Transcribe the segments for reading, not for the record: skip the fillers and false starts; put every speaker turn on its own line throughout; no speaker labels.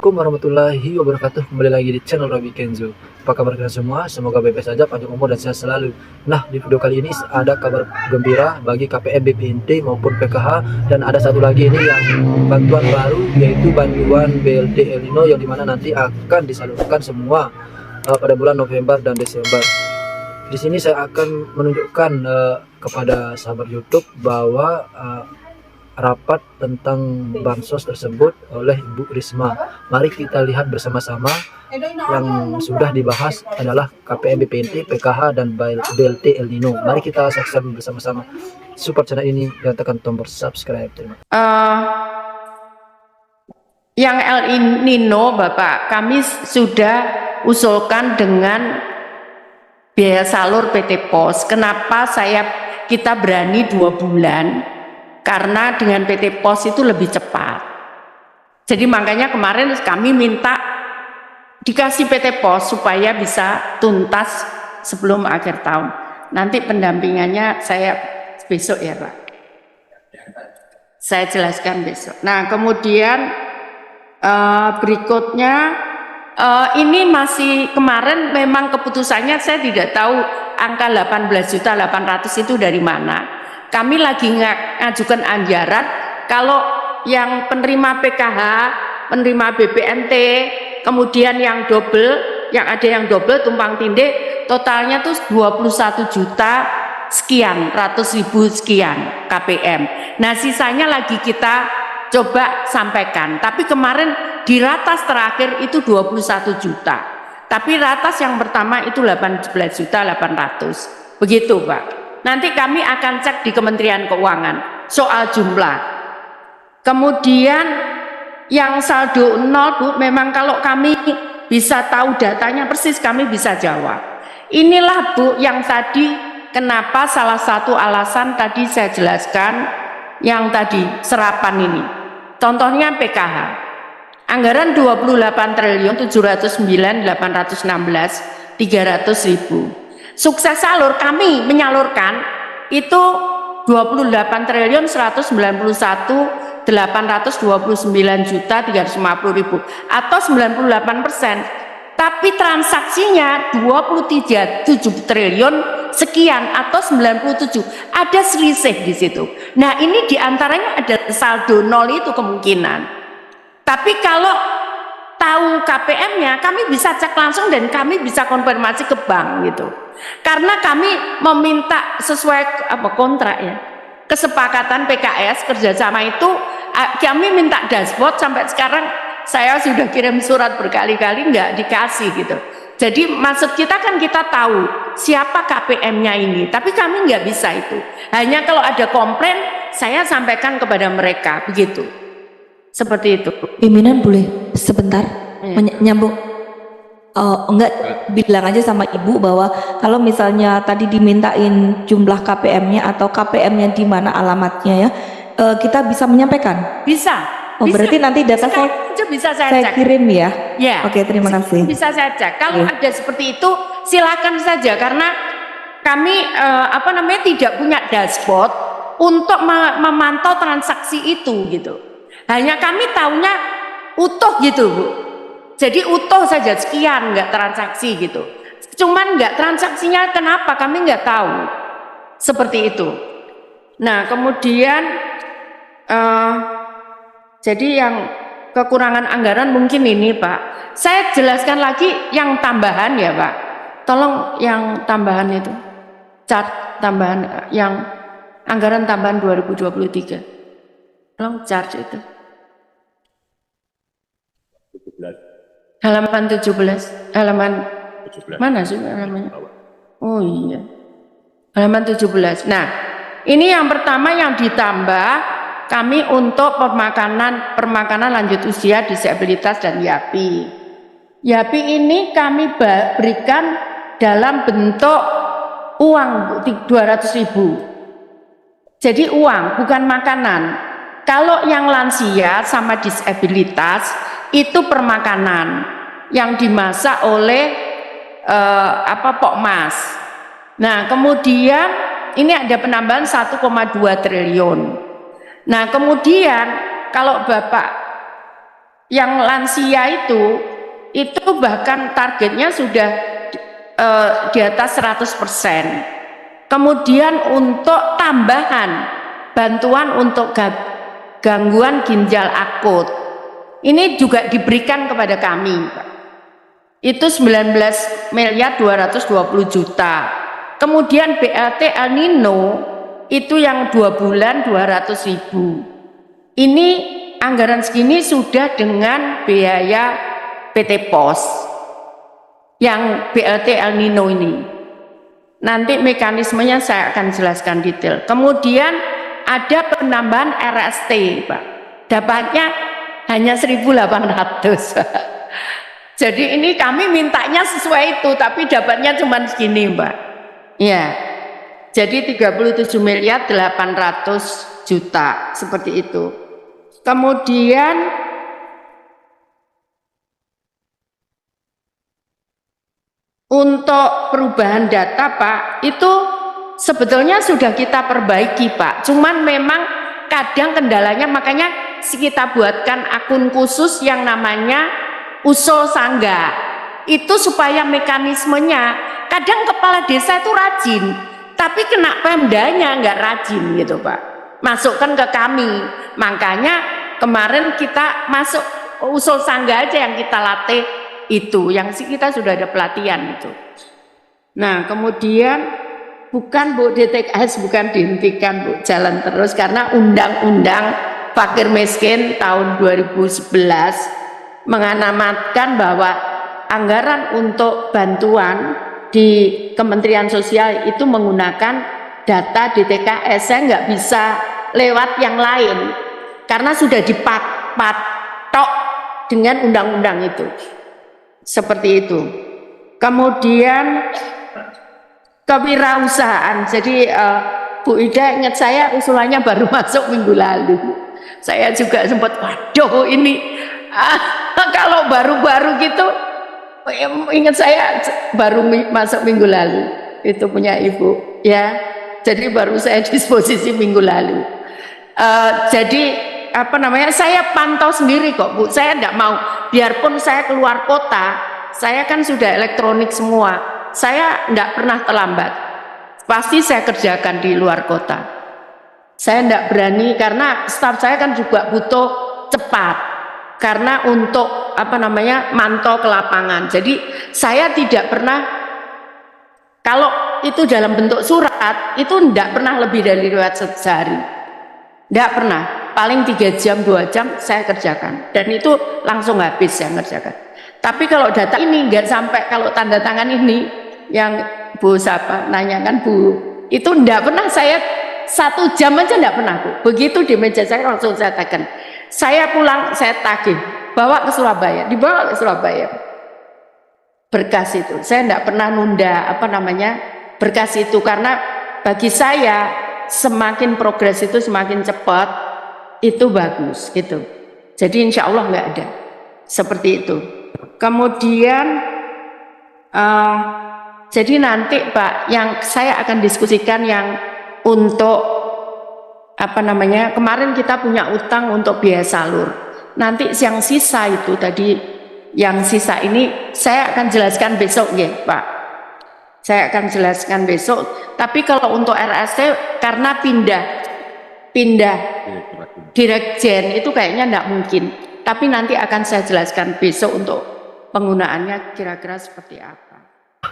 Assalamualaikum warahmatullahi wabarakatuh. Kembali lagi di channel Robi Kenzo. Apa kabar kalian semua? Semoga baik-baik saja, panjang umur dan sehat selalu. Nah, di video kali ini ada kabar gembira bagi KPM BPNT maupun PKH, dan ada satu lagi ini yang bantuan baru, yaitu bantuan BLT El Nino, yang dimana nanti akan disalurkan semua pada bulan November dan Desember. Di sini saya akan menunjukkan kepada sahabat YouTube bahwa rapat tentang bansos tersebut oleh Ibu Risma. Mari kita lihat bersama-sama. Yang sudah dibahas adalah KPM BPNT, PKH, dan BLT El Nino. Mari kita saksikan bersama-sama. Support channel ini dan tekan tombol subscribe.
Yang El Nino, Bapak, kami sudah usulkan dengan biaya salur PT Pos. Kenapa kita berani 2 bulan? Karena dengan PT Pos itu lebih cepat. Jadi makanya kemarin kami minta dikasih PT Pos supaya bisa tuntas sebelum akhir tahun. Nanti pendampingannya saya besok ya Pak. Saya jelaskan besok. Nah kemudian berikutnya ini masih kemarin memang keputusannya saya tidak tahu angka 18.800.000 itu dari mana. Kami lagi ngajukan anggaran kalau yang penerima PKH, penerima BPNT, kemudian yang double, yang ada yang double tumpang tindih, totalnya tuh 21 juta sekian, ratus ribu sekian KPM. Nah sisanya lagi kita coba sampaikan. Tapi kemarin di ratas terakhir itu 21 juta. Tapi ratas yang pertama itu 18.800.000. Begitu Pak. Nanti kami akan cek di Kementerian Keuangan soal jumlah. Kemudian yang saldo 0 Bu, memang kalau kami bisa tahu datanya persis kami bisa jawab. Inilah Bu yang tadi kenapa salah satu alasan tadi saya jelaskan yang tadi serapan ini. Contohnya PKH. Anggaran 28.709.816.300.000. Sukses salur kami menyalurkan itu 28.191.829.350.000 atau 98%. Tapi transaksinya 23,7 triliun sekian atau 97. Ada selisih di situ. Nah, ini diantaranya ada saldo 0 itu kemungkinan. Tapi kalau tahu KPM-nya, kami bisa cek langsung dan kami bisa konfirmasi ke bank gitu. Karena kami meminta sesuai kontrak ya, kesepakatan PKS kerjasama itu, kami minta dashboard. Sampai sekarang saya sudah kirim surat berkali-kali nggak dikasih gitu. Jadi maksud kita kan kita tahu siapa KPM-nya ini, tapi kami nggak bisa itu. Hanya kalau ada komplain saya sampaikan kepada mereka begitu. Seperti itu.
Pimpinan boleh sebentar nyambung. Enggak, bilang aja sama Ibu bahwa kalau misalnya tadi dimintain jumlah KPM-nya atau KPM-nya di mana alamatnya ya, kita bisa menyampaikan.
Bisa.
Oh, bisa. Berarti nanti data
bisa saya cek.
Kirim ya.
Ya.
Oke, terima kasih.
Bisa saya cek. Kalau ada seperti itu silakan saja, karena kami tidak punya dashboard untuk memantau transaksi itu gitu. Hanya kami tahunya utuh gitu Bu. Jadi utuh saja sekian, nggak transaksi gitu. Cuman nggak transaksinya kenapa kami nggak tahu. Seperti itu. Nah kemudian jadi yang kekurangan anggaran mungkin ini Pak. Saya jelaskan lagi yang tambahan ya Pak. Tolong yang tambahan itu. Chart tambahan yang anggaran tambahan 2023. Tolong chart itu. Halaman 17, halaman 17. Mana sih halamannya? Oh iya, halaman 17. Nah, ini yang pertama yang ditambah kami untuk permakanan lanjut usia, disabilitas dan YAPI. YAPI ini kami berikan dalam bentuk uang 200.000. Jadi uang, bukan makanan. Kalau yang lansia sama disabilitas itu permakanan yang dimasak oleh Pokmas. Nah kemudian ini ada penambahan 1,2 triliun. Nah kemudian kalau Bapak Yang lansia itu bahkan targetnya sudah di atas 100%. Kemudian untuk tambahan bantuan untuk gangguan ginjal akut, ini juga diberikan kepada kami, itu 19.220.000.000. Kemudian BLT El Nino itu yang 2 bulan 200.000. Ini anggaran segini sudah dengan biaya PT Pos yang BLT El Nino ini. Nanti mekanismenya saya akan jelaskan detail. Kemudian ada penambahan RST, Pak. Dapatnya hanya 1.800. Jadi ini kami mintanya sesuai itu, tapi dapatnya cuma segini, Pak. Ya. Jadi 37.800.000.000 seperti itu. Kemudian untuk perubahan data, Pak, itu sebetulnya sudah kita perbaiki, Pak. Cuman memang kadang kendalanya, makanya kita buatkan akun khusus yang namanya usul sangga. Itu supaya mekanismenya, kadang kepala desa itu rajin, tapi kena pemdanya nggak rajin gitu, Pak. Masukkan ke kami. Makanya kemarin kita masuk usul sangga aja yang kita latih itu, yang kita sudah ada pelatihan itu. Nah, kemudian bukan Bu, DTKS bukan dihentikan, Bu, jalan terus karena undang-undang fakir miskin tahun 2011 mengamanatkan bahwa anggaran untuk bantuan di Kementerian Sosial itu menggunakan data DTKS. Saya nggak bisa lewat yang lain karena sudah dipatok dengan undang-undang itu. Seperti itu. Kemudian kewirausahaan. Jadi Bu Ida ingat saya usulannya baru masuk minggu lalu. Saya juga sempat, waduh ini kalau baru-baru gitu, ingat saya baru masuk minggu lalu. Itu punya Ibu, ya. Jadi baru saya disposisi minggu lalu. Jadi apa namanya? Saya pantau sendiri kok, Bu. Saya enggak mau, biarpun saya keluar kota, saya kan sudah elektronik semua. Saya enggak pernah terlambat. Pasti saya kerjakan di luar kota. Saya enggak berani karena staf saya kan juga butuh cepat. Karena untuk apa namanya? Mantau ke lapangan. Jadi saya tidak pernah, kalau itu dalam bentuk surat, itu enggak pernah lebih dari lewat sehari. Enggak pernah. Paling 3 jam, 2 jam saya kerjakan. Dan itu langsung habis saya kerjakan. Tapi kalau data ini enggak sampai, kalau tanda tangan ini, yang Bu siapa nanyakan Bu, itu enggak pernah saya 1 jam aja enggak pernah, Bu. Begitu di meja saya langsung saya tekan. Saya pulang, saya tagih, bawa ke Surabaya, dibawa ke Surabaya. Berkas itu, saya enggak pernah nunda apa namanya berkas itu, karena bagi saya semakin progres itu semakin cepat itu bagus gitu. Jadi insya Allah nggak ada seperti itu. Kemudian jadi nanti Pak, yang saya akan diskusikan yang untuk apa namanya, kemarin kita punya utang untuk biaya salur. Nanti yang sisa itu tadi, yang sisa ini saya akan jelaskan besok ya Pak. Saya akan jelaskan besok. Tapi kalau untuk RST karena pindah Direkjen itu kayaknya enggak mungkin. Tapi nanti akan saya jelaskan besok untuk penggunaannya kira-kira seperti apa.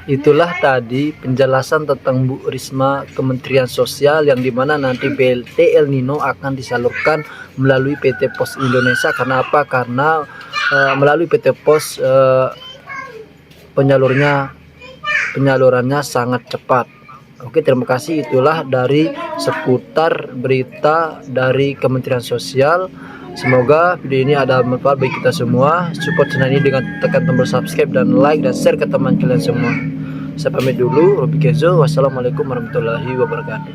Itulah tadi penjelasan tentang Bu Risma Kementerian Sosial, yang dimana nanti BLT El Nino akan disalurkan melalui PT Pos Indonesia. Karena apa? Karena melalui PT Pos penyalurannya sangat cepat. Oke, terima kasih. Itulah dari seputar berita dari Kementerian Sosial. Semoga video ini ada manfaat bagi kita semua. Support channel ini dengan tekan tombol subscribe dan like dan share ke teman kalian semua. Saya pamit dulu. Robi Kenzo. Wassalamualaikum warahmatullahi wabarakatuh.